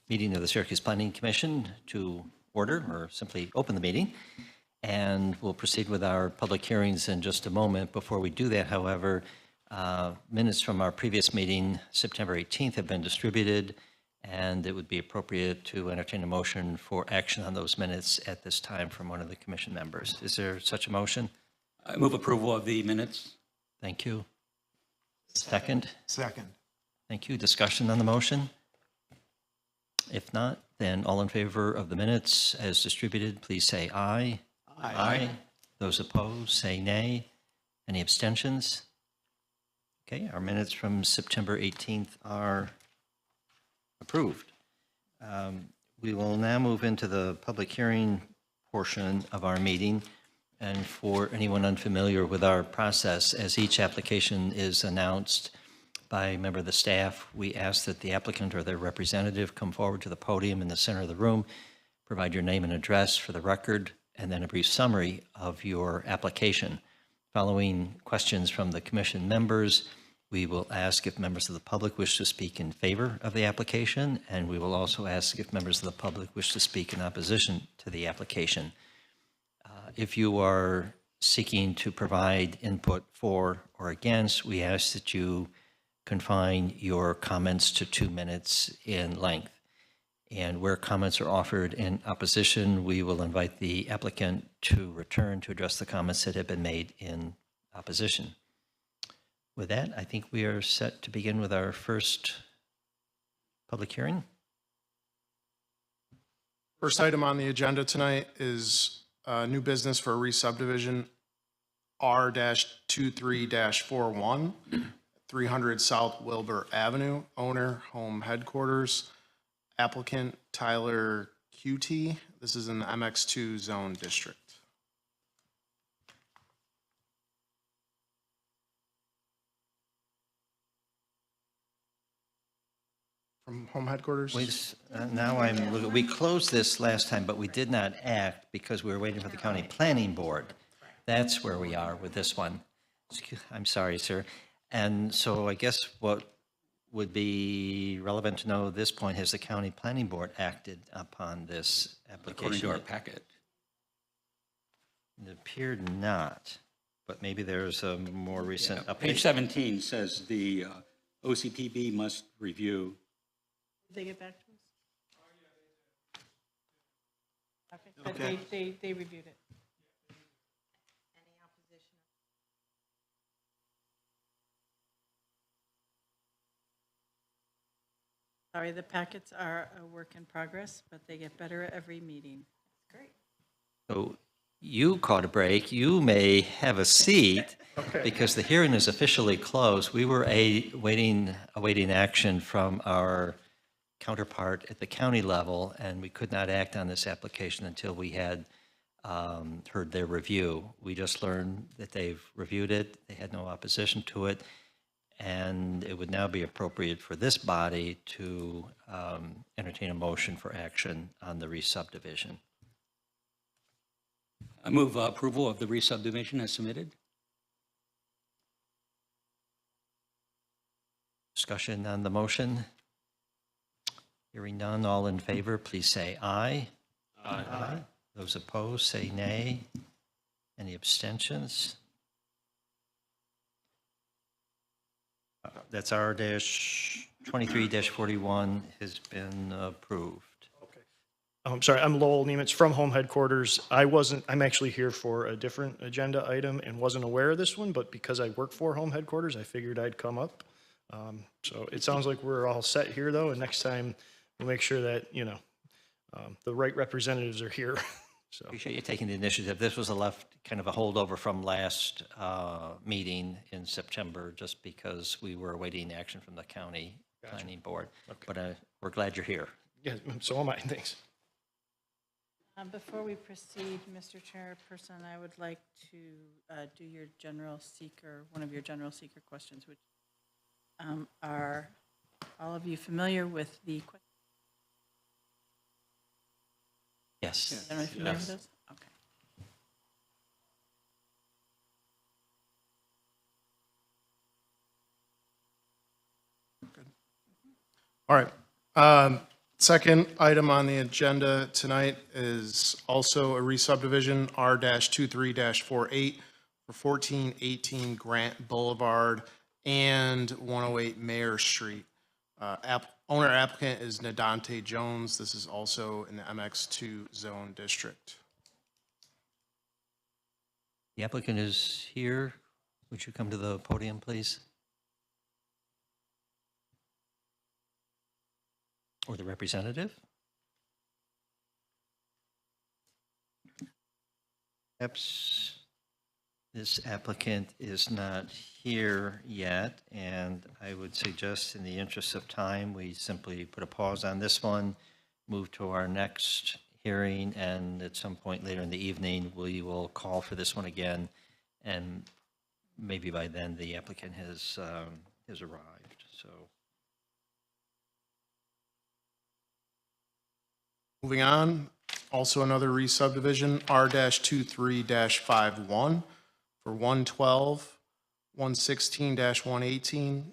meeting of the Syracuse Planning Commission to order, or simply open the meeting. And we'll proceed with our public hearings in just a moment. Before we do that, however, minutes from our previous meeting, September 18th, have been distributed, and it would be appropriate to entertain a motion for action on those minutes at this time from one of the commission members. Is there such a motion? I move approval of the minutes. Thank you. Second? Second. Thank you. Discussion on the motion? If not, then all in favor of the minutes as distributed, please say aye. Aye. Those opposed, say nay. Any abstentions? Okay, our minutes from September 18th are approved. We will now move into the public hearing portion of our meeting. And for anyone unfamiliar with our process, as each application is announced by a member of the staff, we ask that the applicant or their representative come forward to the podium in the center of the room, provide your name and address for the record, and then a brief summary of your application. Following questions from the commission members, we will ask if members of the public wish to speak in favor of the application, and we will also ask if members of the public wish to speak in opposition to the application. If you are seeking to provide input for or against, we ask that you confine your comments to 2 minutes in length. And where comments are offered in opposition, we will invite the applicant to return to address the comments that have been made in opposition. With that, I think we are set to begin with our first public hearing. First item on the agenda tonight is new business for re-subdivision R-23-41, 300 South Wilbur Avenue, owner, home headquarters, applicant Tyler QT. This is in the MX2 zone district. From home headquarters? Now I'm looking, we closed this last time, but we did not act because we were waiting for the county planning board. That's where we are with this one. I'm sorry, sir. And so I guess what would be relevant to know at this point, has the county planning board acted upon this application? According to our packet. It appeared not, but maybe there's a more recent update. Page 17 says the OCPB must review. Did they get back to us? Okay, but they reviewed it. Any opposition? Sorry, the packets are a work in progress, but they get better at every meeting. Great. So you caught a break. You may have a seat because the hearing is officially closed. We were awaiting action from our counterpart at the county level, and we could not act on this application until we had heard their review. We just learned that they've reviewed it, they had no opposition to it, and it would now be appropriate for this body to entertain a motion for action on the re-subdivision. I move approval of the re-subdivision as submitted. Discussion on the motion? Hearing none, all in favor, please say aye. Aye. Those opposed, say nay. Any abstentions? That's R-23-41 has been approved. I'm sorry, I'm Lowell Nemitz from home headquarters. I'm actually here for a different agenda item and wasn't aware of this one, but because I work for home headquarters, I figured I'd come up. So it sounds like we're all set here though, and next time we'll make sure that, the right representatives are here. So Appreciate you taking the initiative. This was kind of a holdover from last meeting in September, just because we were awaiting action from the county planning board. Okay. But we're glad you're here. yeah, so am I, thanks. Before we proceed, Mr. Chairperson, I would like to do your general seeker, one of your general seeker questions, which are all of you familiar with the question? Yes. Generally familiar with those? Okay. All right. Second item on the agenda tonight is also a re-subdivision, R-23-48 for 1418 Grant Boulevard and 108 Mayor Street. Owner applicant is Nadante Jones. This is also in the MX2 zone district. The applicant is here. Would you come to the podium, please? Or the representative? Perhaps this applicant is not here yet, and I would suggest in the interest of time, we simply put a pause on this one, move to our next hearing, and at some point later in the evening, we will call for this one again, and maybe by then the applicant has arrived, so. Moving on, also another re-subdivision, R-23-51 for 112, 116-118,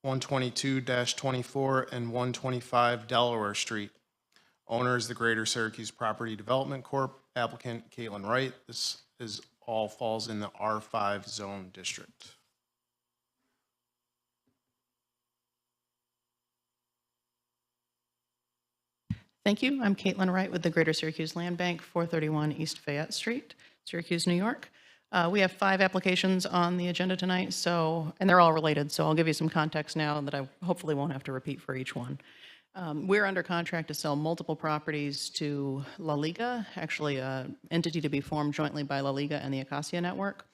122-24, and 125 Delaware Street. Owner is the Greater Syracuse Property Development Corp. Applicant Caitlin Wright. This is all falls in the R5 zone district. Thank you. I'm Caitlin Wright with the Greater Syracuse Land Bank, 431 East Fayette Street, Syracuse, New York. We have 5 applications on the agenda tonight, and they're all related, so I'll give you some context now that I hopefully won't have to repeat for each one. We're under contract to sell multiple properties to La Liga, actually an entity to be formed jointly by La Liga and the Acacia Network.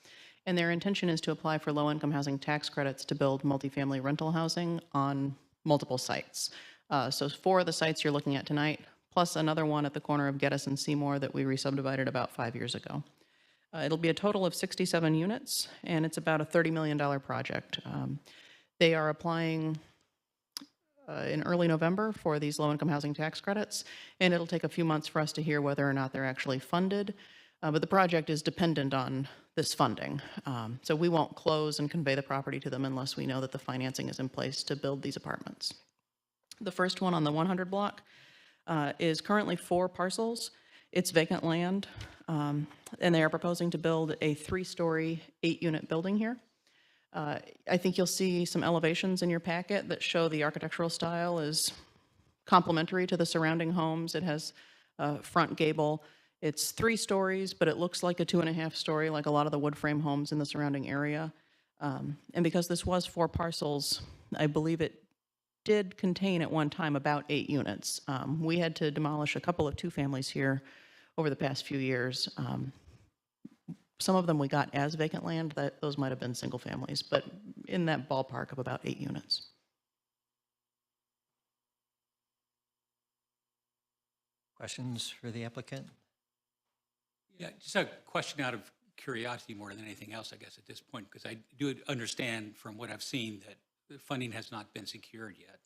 And their intention is to apply for low-income housing tax credits to build multifamily rental housing on multiple sites. So 4 of the sites you're looking at tonight, plus another one at the corner of Geddes and Seymour that we re-subdivided about 5 years ago. It'll be a total of 67 units, and it's about a $30 million project. They are applying in early November for these low-income housing tax credits, and it'll take a few months for us to hear whether or not they're actually funded. But the project is dependent on this funding. So we won't close and convey the property to them unless we know that the financing is in place to build these apartments. The first one on the 100 block is currently 4 parcels. It's vacant land, and they are proposing to build a 3-story, 8-unit building here. I think you'll see some elevations in your packet that show the architectural style is complementary to the surrounding homes. It has a front gable. It's 3 stories, but it looks like a 2.5-story, like a lot of the wood frame homes in the surrounding area. And because this was 4 parcels, I believe it did contain at one time about 8 units. We had to demolish a couple of 2-families here over the past few years. Some of them we got as vacant land, those might have been single families, but in that ballpark of about 8 units. Questions for the applicant? Yeah, just a question out of curiosity more than anything else, I guess, at this point, because I do understand from what I've seen that the funding has not been secured yet.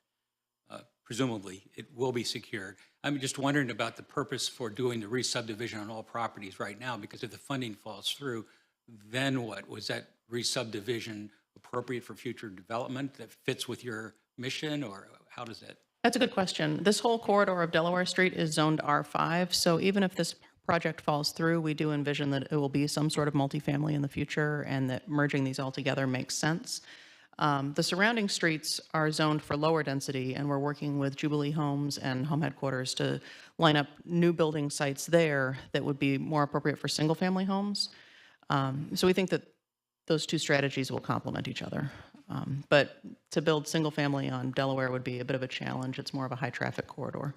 Presumably, it will be secured. I'm just wondering about the purpose for doing the re-subdivision on all properties right now, because if the funding falls through, then what? Was that re-subdivision appropriate for future development that fits with your mission, or how does that? That's a good question. This whole corridor of Delaware Street is zoned R5, so even if this project falls through, we do envision that it will be some sort of multifamily in the future and that merging these all together makes sense. The surrounding streets are zoned for lower density, and we're working with Jubilee Homes and Home Headquarters to line up new building sites there that would be more appropriate for single-family homes. So we think that those 2 strategies will complement each other. But to build single-family on Delaware would be a bit of a challenge. It's more of a high-traffic corridor.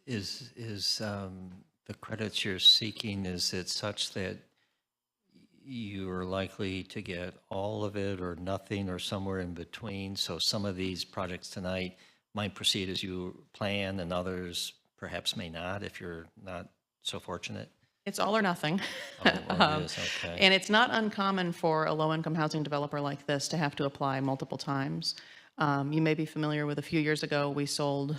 Is the credits you're seeking, is it such that you're likely to get all of it or nothing or somewhere in between? So some of these projects tonight might proceed as you plan and others perhaps may not if you're not so fortunate? It's all or nothing. Oh, it is, okay. And it's not uncommon for a low-income housing developer like this to have to apply multiple times. You may be familiar with a few years ago, we sold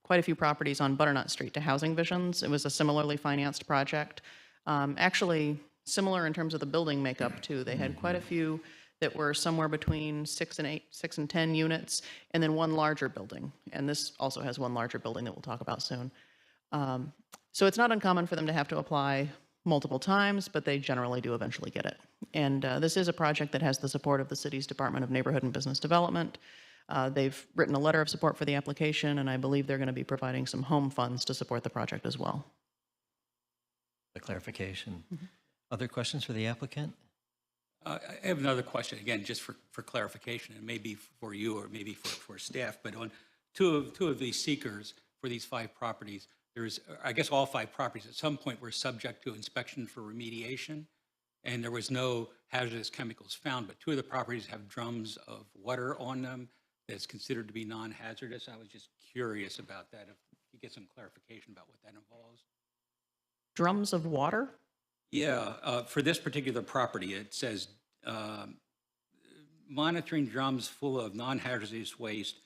quite a few properties on Butternut Street to Housing Visions. It was a similarly financed project. Actually, similar in terms of the building makeup, too. They had quite a few that were somewhere between 6 and 10 units, and then one larger building. And this also has one larger building that we'll talk about soon. So it's not uncommon for them to have to apply multiple times, but they generally do eventually get it. And this is a project that has the support of the city's Department of Neighborhood and Business Development. They've written a letter of support for the application, and I believe they're going to be providing some home funds to support the project as well. The clarification. Other questions for the applicant? I have another question, again, just for clarification, and maybe for you or maybe for staff, but on two of these seekers for these 5 properties, there's, I guess all 5 properties at some point were subject to inspection for remediation, and there was no hazardous chemicals found, but 2 of the properties have drums of water on them that's considered to be non-hazardous. I was just curious about that, if you get some clarification about what that involves. Drums of water? Yeah, for this particular property, it says monitoring drums full of non-hazardous waste,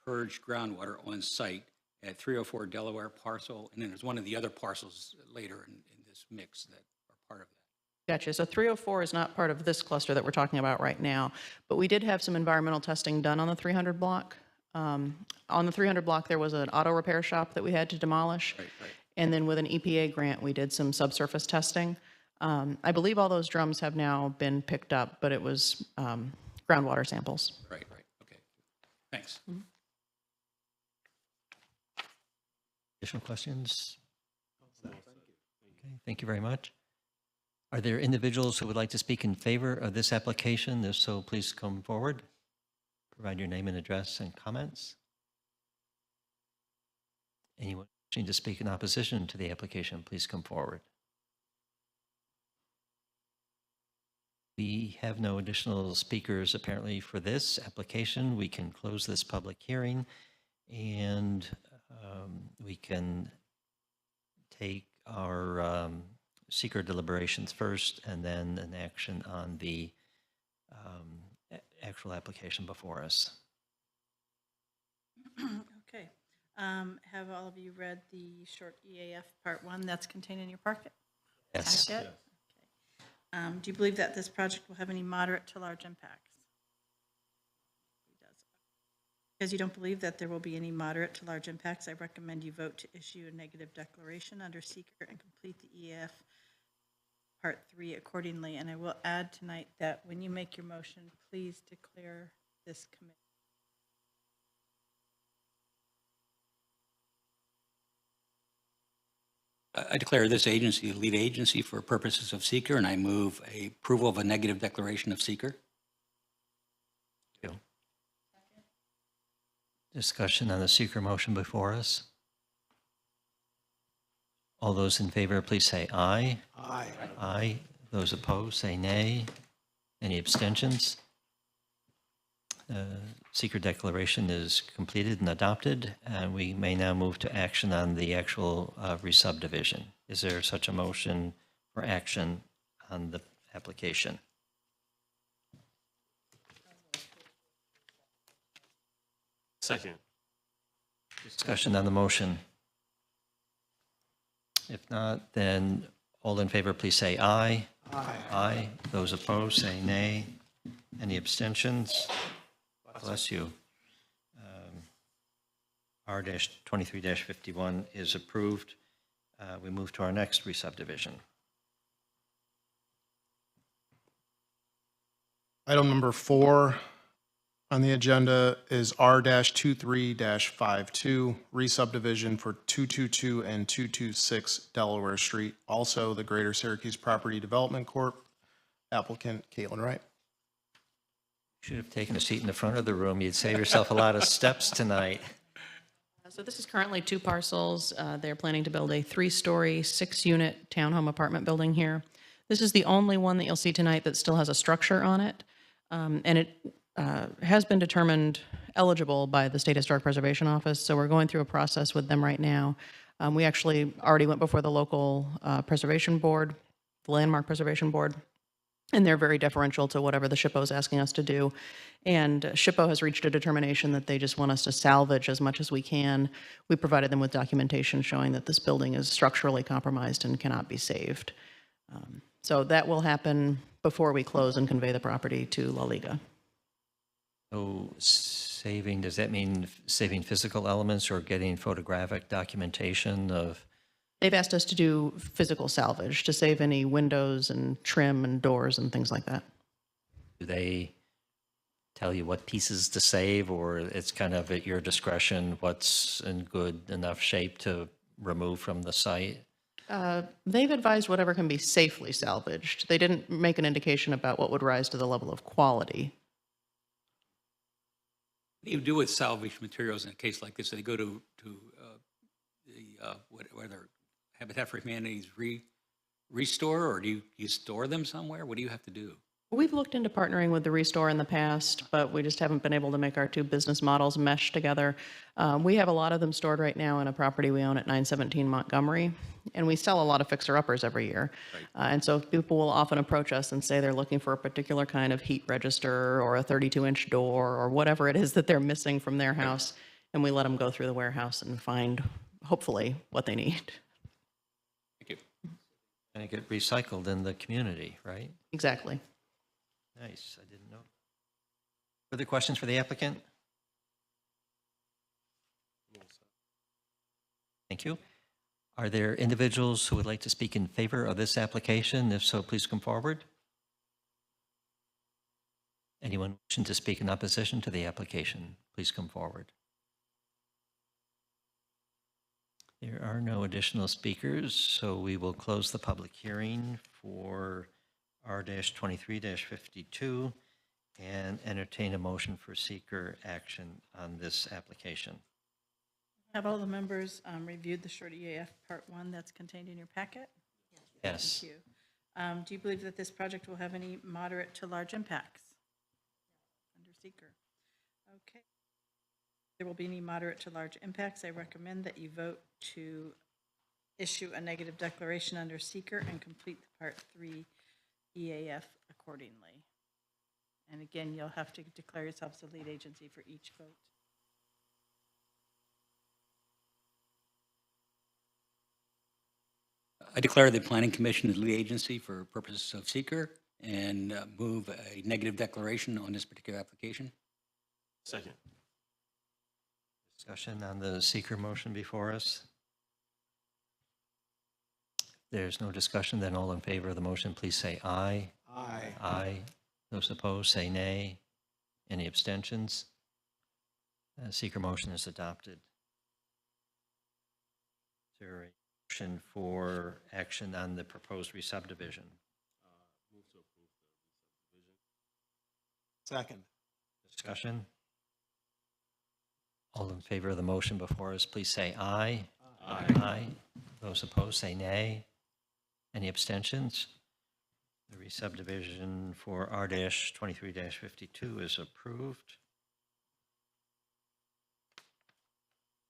purged groundwater on site at 304 Delaware parcel, and then there's one of the other parcels later in this mix that are part of that. Gotcha. So 304 is not part of this cluster that we're talking about right now, but we did have some environmental testing done on the 300 block. On the 300 block, there was an auto repair shop that we had to demolish. Right. And then with an EPA grant, we did some subsurface testing. I believe all those drums have now been picked up, but it was groundwater samples. Right, okay. Thanks. Additional questions? Okay, thank you very much. Are there individuals who would like to speak in favor of this application? If so, please come forward. Provide your name and address and comments. Anyone wishing to speak in opposition to the application, please come forward. We have no additional speakers apparently for this application. We can close this public hearing, and we can take our seeker deliberations first and then an action on the actual application before us. Okay. Have all of you read the short EAF Part 1 that's contained in your packet? Yes. Okay. Do you believe that this project will have any moderate to large impacts? It does. Because you don't believe that there will be any moderate to large impacts, I recommend you vote to issue a negative declaration under seeker and complete the EAF Part 3 accordingly. And I will add tonight that when you make your motion, please declare this committee. I declare this agency the lead agency for purposes of seeker, and I move a approval of a negative declaration of seeker. Thank you. Discussion on the seeker motion before us. All those in favor, please say aye. Aye. Aye. Those opposed, say nay. Any abstentions? Seeker declaration is completed and adopted, and we may now move to action on the actual re-subdivision. Is there such a motion for action on the application? Second. Discussion on the motion. If not, then all in favor, please say aye. Aye. Aye. Those opposed, say nay. Any abstentions? Bless you. R-23-51 is approved. We move to our next re-subdivision. Item number 4 on the agenda is R-23-52, re-subdivision for 222 and 226 Delaware Street, also the Greater Syracuse Property Development Corp. Applicant Caitlin Wright. Should have taken a seat in the front of the room. You'd save yourself a lot of steps tonight. So this is currently 2 parcels. They're planning to build a 3-story, 6-unit townhome apartment building here. This is the only one that you'll see tonight that still has a structure on it. And it has been determined eligible by the State Historic Preservation Office, so we're going through a process with them right now. We actually already went before the local preservation board, the Landmark Preservation Board, and they're very deferential to whatever the SHPO is asking us to do. And SHPO has reached a determination that they just want us to salvage as much as we can. We provided them with documentation showing that this building is structurally compromised and cannot be saved. So that will happen before we close and convey the property to La Liga. So saving, does that mean saving physical elements or getting photographic documentation of? They've asked us to do physical salvage to save any windows and trim and doors and things like that. Do they tell you what pieces to save, or it's kind of at your discretion what's in good enough shape to remove from the site? They've advised whatever can be safely salvaged. They didn't make an indication about what would rise to the level of quality. What do you do with salvaged materials in a case like this? Do they go to whether Habitat for Humanity's restore, or do you store them somewhere? What do you have to do? We've looked into partnering with the Restore in the past, but we just haven't been able to make our two business models mesh together. We have a lot of them stored right now in a property we own at 917 Montgomery, and we sell a lot of fixer-uppers every year. Right. And so people will often approach us and say they're looking for a particular kind of heat register or a 32-inch door or whatever it is that they're missing from their house, and we let them go through the warehouse and find, hopefully, what they need. Thank you. And it get recycled in the community, right? Exactly. Nice, I didn't know. Further questions for the applicant? Thank you. Are there individuals who would like to speak in favor of this application? If so, please come forward. Anyone wishing to speak in opposition to the application, please come forward. There are no additional speakers, so we will close the public hearing for R-23-52 and entertain a motion for seeker action on this application. Have all the members reviewed the short EAF Part 1 that's contained in your packet? Yes. Thank you. Do you believe that this project will have any moderate to large impacts? Under seeker. Okay. There will be any moderate to large impacts. I recommend that you vote to issue a negative declaration under seeker and complete the Part 3 EAF accordingly. And again, you'll have to declare yourselves the lead agency for each vote. I declare the Planning Commission as lead agency for purposes of seeker and move a negative declaration on this particular application. Second. Discussion on the seeker motion before us. There's no discussion, then all in favor of the motion, please say aye. Aye. Aye. Those opposed, say nay. Any abstentions? Seeker motion is adopted. Is there a motion for action on the proposed re-subdivision? Second. Discussion? All in favor of the motion before us, please say aye. Aye. Aye. Those opposed, say nay. Any abstentions? The re-subdivision for R-23-52 is approved.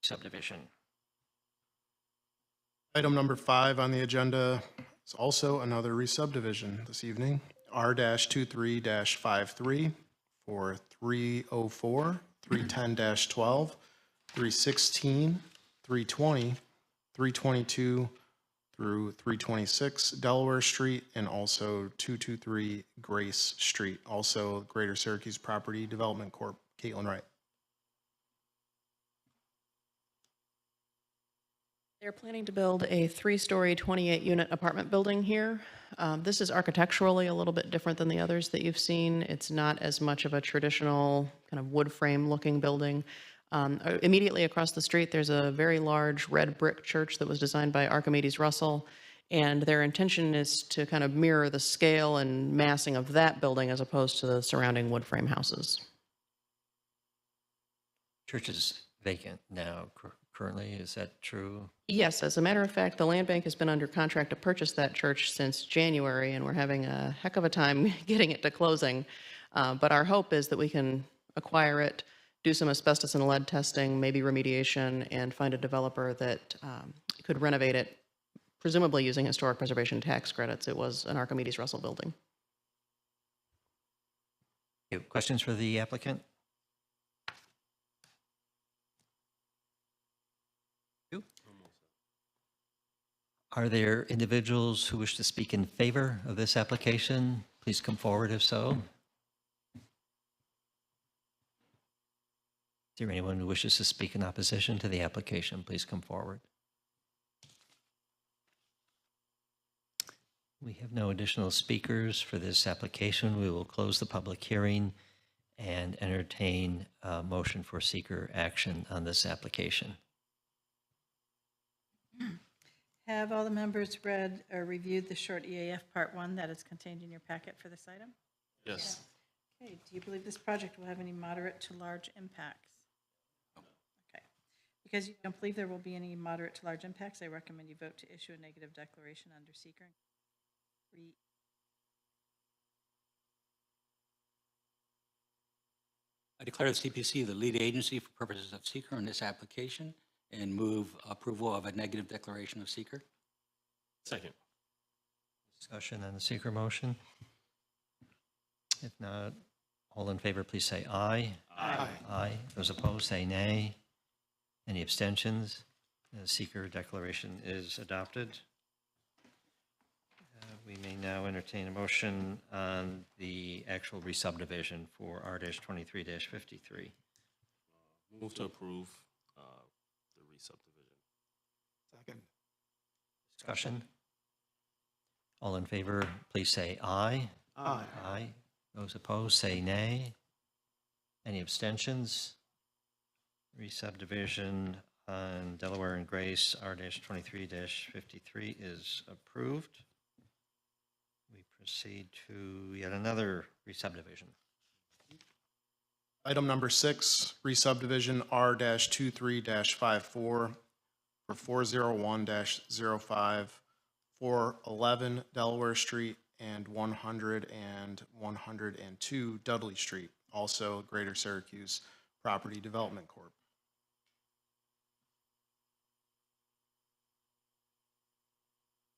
Subdivision. Item number 5 on the agenda is also another re-subdivision this evening. R-23-53 for 304, 310-12, 316, 320, 322 through 326 Delaware Street, and also 223 Grace Street, also Greater Syracuse Property Development Corp. Caitlin Wright. They're planning to build a 3-story, 28-unit apartment building here. This is architecturally a little bit different than the others that you've seen. It's not as much of a traditional kind of wood frame looking building. Immediately across the street, there's a very large red brick church that was designed by Archimedes Russell, and their intention is to kind of mirror the scale and massing of that building as opposed to the surrounding wood frame houses. Church is vacant now currently, is that true? Yes, as a matter of fact, the land bank has been under contract to purchase that church since January, and we're having a heck of a time getting it to closing. But our hope is that we can acquire it, do some asbestos and lead testing, maybe remediation, and find a developer that could renovate it, presumably using historic preservation tax credits. It was an Archimedes Russell building. Questions for the applicant? Are there individuals who wish to speak in favor of this application? please come forward if so. Is there anyone who wishes to speak in opposition to the application? Please come forward. We have no additional speakers for this application. We will close the public hearing and entertain a motion for seeker action on this application. Have all the members read or reviewed the short EAF Part 1 that is contained in your packet for this item? Yes. Okay, do you believe this project will have any moderate to large impacts? Okay. Because you don't believe there will be any moderate to large impacts, I recommend you vote to issue a negative declaration under seeker. I declare the CPC the lead agency for purposes of seeker on this application and move approval of a negative declaration of seeker. Second. Discussion on the seeker motion? If not, all in favor, please say aye. Aye. Aye. Those opposed, say nay. Any abstentions? The seeker declaration is adopted. We may now entertain a motion on the actual re-subdivision for R-23-53. Move to approve the re-subdivision. Second. Discussion? All in favor, please say aye. Aye. Aye. Those opposed, say nay. Any abstentions? Re-subdivision on Delaware and Grace, R-23-53 is approved. We proceed to yet another re-subdivision. Item number 6, re-subdivision R-23-54 for 401-05, 411 Delaware Street, and 100 and 102 Dudley Street, also Greater Syracuse Property Development Corp.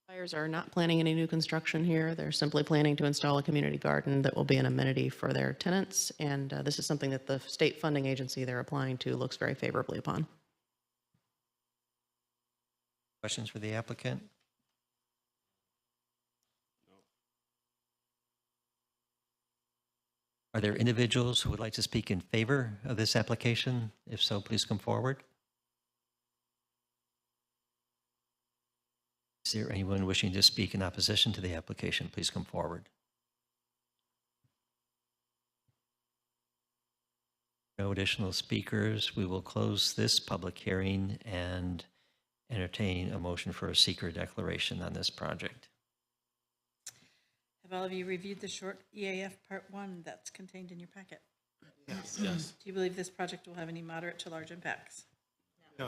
Buyers are not planning any new construction here. They're simply planning to install a community garden that will be an amenity for their tenants. And this is something that the state funding agency they're applying to looks very favorably upon. Questions for the applicant? Are there individuals who would like to speak in favor of this application? If so, please come forward. Is there anyone wishing to speak in opposition to the application? Please come forward. No additional speakers. We will close this public hearing and entertain a motion for a seeker declaration on this project. Have all of you reviewed the short EAF Part 1 that's contained in your packet? Yes. Yes. Do you believe this project will have any moderate to large impacts? No.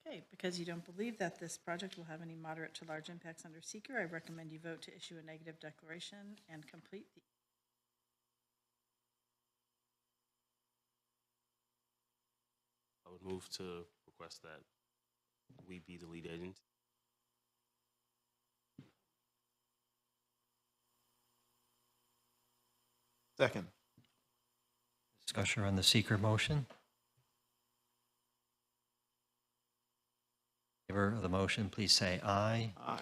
Okay, because you don't believe that this project will have any moderate to large impacts under seeker, I recommend you vote to issue a negative declaration and complete the I would move to request that we be the lead agent. Second. Discussion on the seeker motion? In favor of the motion, please say aye. Aye.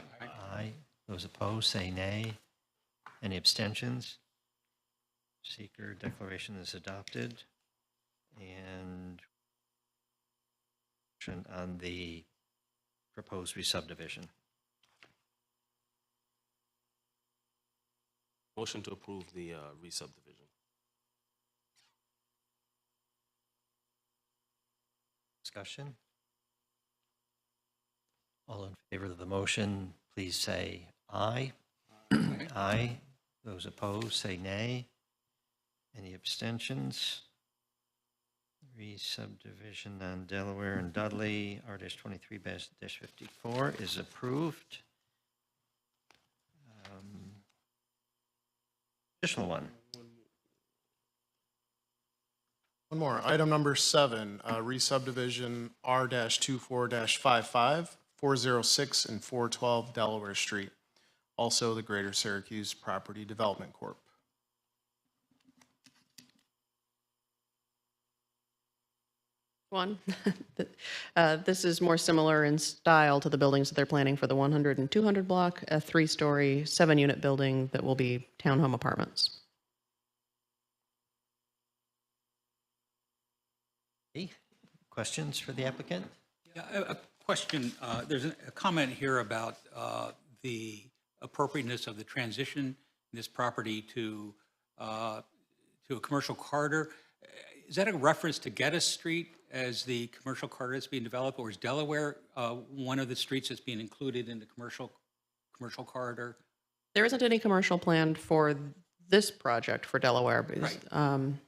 Aye. Those opposed, say nay. Any abstentions? Seeker declaration is adopted. And on the proposed re-subdivision. Motion to approve the re-subdivision. Discussion? All in favor of the motion, please say aye. Aye. Those opposed, say nay. Any abstentions? Re-subdivision on Delaware and Dudley, R-23-54 is approved. Additional one. One more. Item number 7, re-subdivision R-24-55, 406 and 412 Delaware Street, also the Greater Syracuse Property Development Corp. One. This is more similar in style to the buildings that they're planning for the 100 and 200 block, a 3-story, 7-unit building that will be townhome apartments. Okay. Questions for the applicant? Yeah, a question, there's a comment here about the appropriateness of the transition in this property to a commercial corridor. Is that a reference to Geddes Street as the commercial corridor that's being developed, or is Delaware one of the streets that's being included in the commercial corridor? There isn't any commercial planned for this project for Delaware. Because, Right. I'm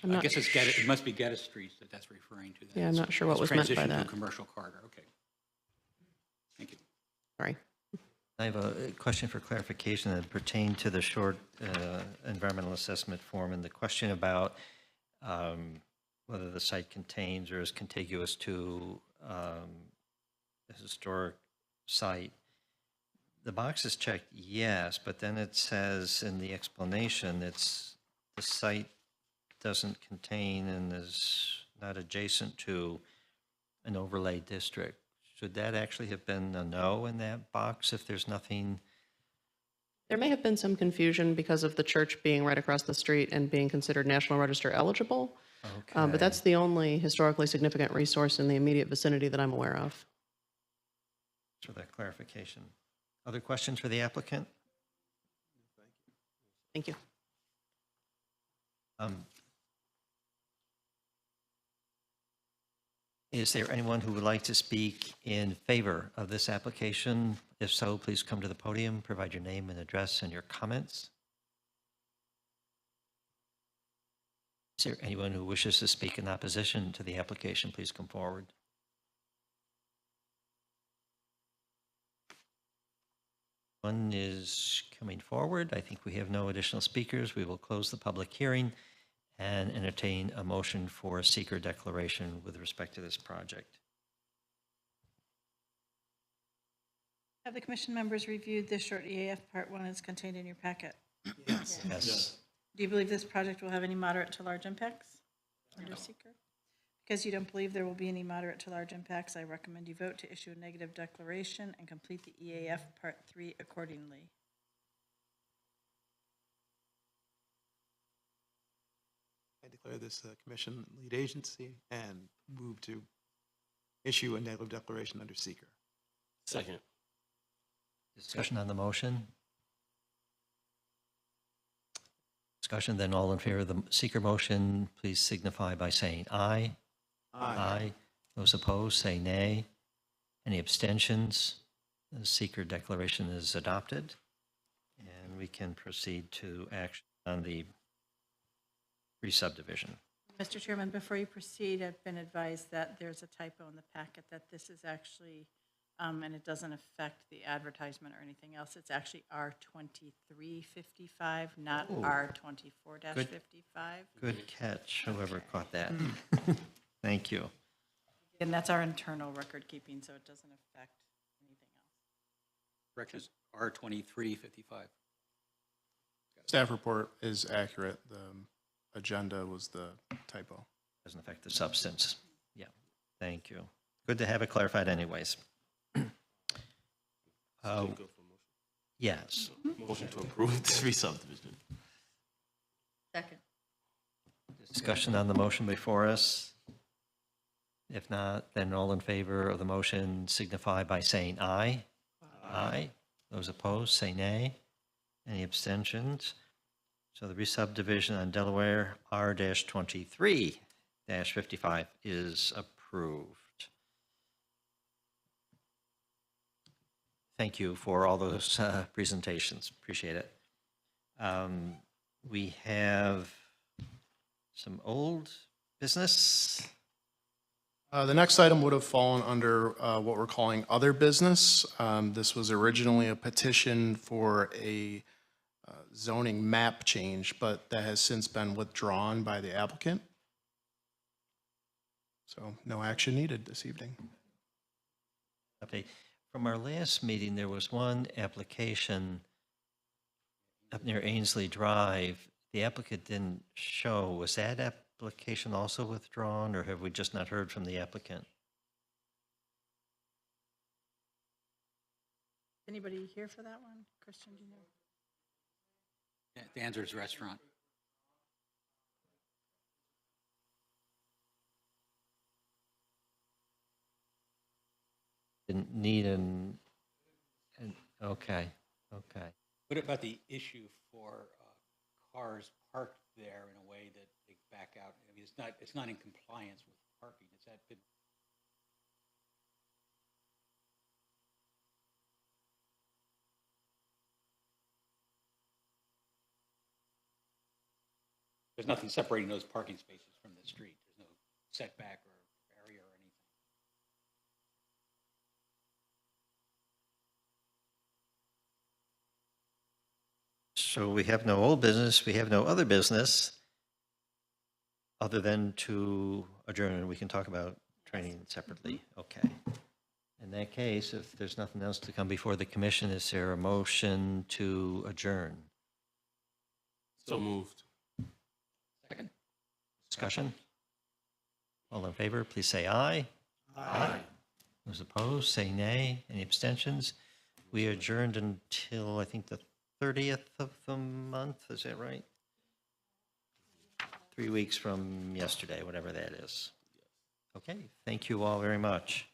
I not guess it's Geddes, it must be Geddes Street that that's referring to. then. Yeah, I'm not sure what It's was meant by transition to a that. commercial corridor, okay. Thank you. Sorry. I have a question for clarification that pertained to the short environmental assessment form and the question about whether the site contains or is contiguous to a historic site. The box is checked yes, but then it says in the explanation it's the site doesn't contain and is not adjacent to an overlay district. Should that actually have been a no in that box if there's nothing? There may have been some confusion because of the church being right across the street and being considered National Register eligible. But that's the only historically significant resource in the immediate vicinity that I'm aware of. For that clarification. Other questions for the applicant? Thank you. Is there anyone who would like to speak in favor of this application? If so, please come to the podium, provide your name and address and your comments. Is there anyone who wishes to speak in opposition to the application? Please come forward. One is coming forward. I think we have no additional speakers. We will close the public hearing and entertain a motion for a seeker declaration with respect to this project. Have the commission members reviewed this short EAF Part 1 as contained in your packet? Yes. Do you believe this project will have any moderate to large impacts under seeker? Because you don't believe there will be any moderate to large impacts, I recommend you vote to issue a negative declaration and complete the EAF Part 3 accordingly. I declare this commission lead agency and move to issue a negative declaration under seeker. Second. Discussion on the motion? Discussion, then all in favor of the seeker motion, please signify by saying aye. Aye. Those opposed, say nay. Any abstentions? The seeker declaration is adopted. And we can proceed to action on the re-subdivision. Mr. Chairman, before you proceed, I've been advised that there's a typo in the packet, that this is actually, and it doesn't affect the advertisement or anything else, it's actually R2355, not Oh. R24-55. Good catch, whoever caught that. Thank you. And that's our internal record keeping, so it doesn't affect anything else. Correction is R2355. Staff report is accurate. The agenda was the typo. Doesn't affect the substance. Yeah, thank you. Good to have it clarified anyways. Yes. Motion to approve this re-subdivision. Second. Discussion on the motion before us? If not, then all in favor of the motion signify by saying aye. Aye. Those opposed, say nay. Any abstentions? So the re-subdivision on Delaware R-23-55 is approved. Thank you for all those presentations. Appreciate it. We have some old business. The next item would have fallen under what we're calling other business. This was originally a petition for a zoning map change, but that has since been withdrawn by the applicant. So no action needed this evening. Update. From our last meeting, there was one application up near Ainsley Drive. The applicant didn't show. Was that application also withdrawn, or have we just not heard from the applicant? Anybody here for that one? Christian, do you know? Yeah, the answer is restaurant. Didn't need okay, okay. What about the issue for cars parked there in a way that they back out? I mean, it's not in compliance with parking. Has that been? There's nothing separating those parking spaces from the street. There's no setback or barrier or anything. So we have no old business, we have no other business, other than to adjourn, and we can talk about training separately. Okay. In that case, if there's nothing else to come before the commission, is there a motion to adjourn? So moved. Second. Discussion? All in favor, please say aye. Aye. Those opposed, say nay. Any abstentions? We adjourned until, I think, the 30th of the month, is that right? 3 weeks from yesterday, whatever that is. Okay, thank you all very much.